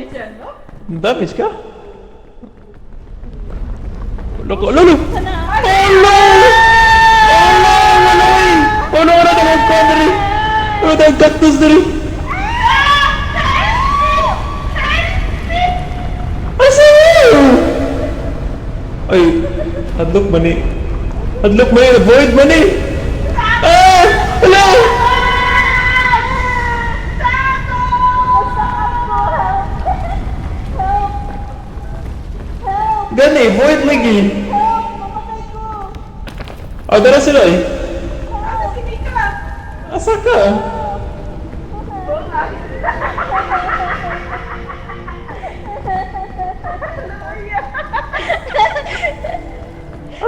damage yan, no? Damage ka? Loko, lolo! Sana. Hello! Hello! Wala ka na dali! Wala tayong cactus dali! Asa mo? Ay, hadlok man eh. Hadlok man eh, void man eh! Ah! Hello! Gani, void lagi. Oh, dala sila eh. Asa ka?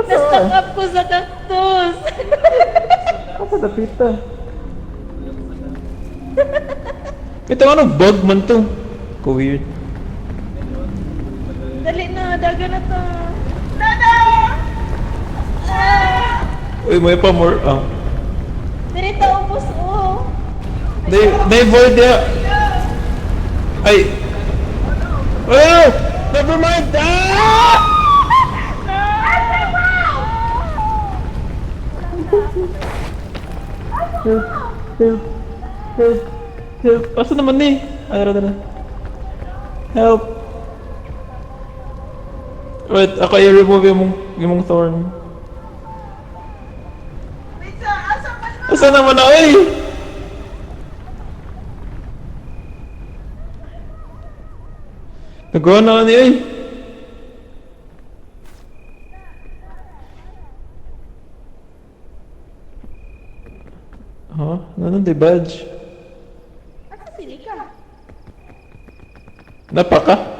Na-stuck up ko sa cactus. Asa dapita? Ito ano, bug man to. Ko weird. Dali na, daga na to. Dada! Uy, may pa more. Ah. Dirita, ubos o. They void ya. Ay. Oh! Never mind! Ah! Help! Help! Help! Help! Asa naman ni? Ay, tara. Help! Wait, ako i-remove yung thorn. Asa naman na, ay! Nagawa na ni, ay! Ha? Nanon di badge? Asa sili ka? Napaka?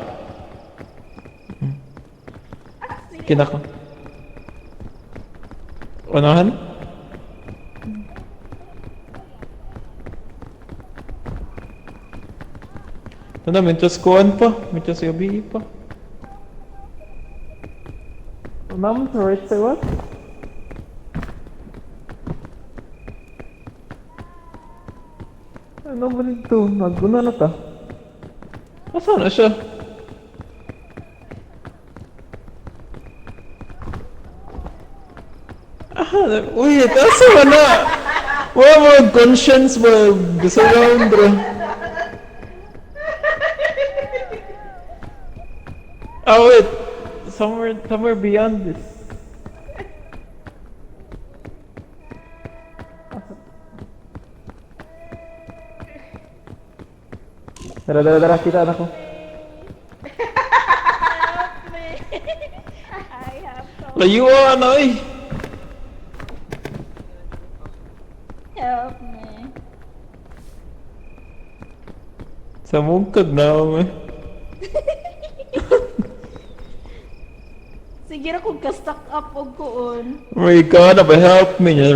Kinaka. Unahan? Ito na, mintas kuhan pa. Mintas yabi pa. Ma'am, right say what? Ano ba nito? Naguna na ta? Asa na siya? Wait, asa ba na? Wala mo conscience ba? Gusto lang, bro. Oh wait, somewhere beyond this. Tara, kita anak ko. Help me. I have to. Layo ano eh. Help me. Sa mungkag na ako eh. Sige ra kung ka-stuck up og kuon. Oh my god, help me.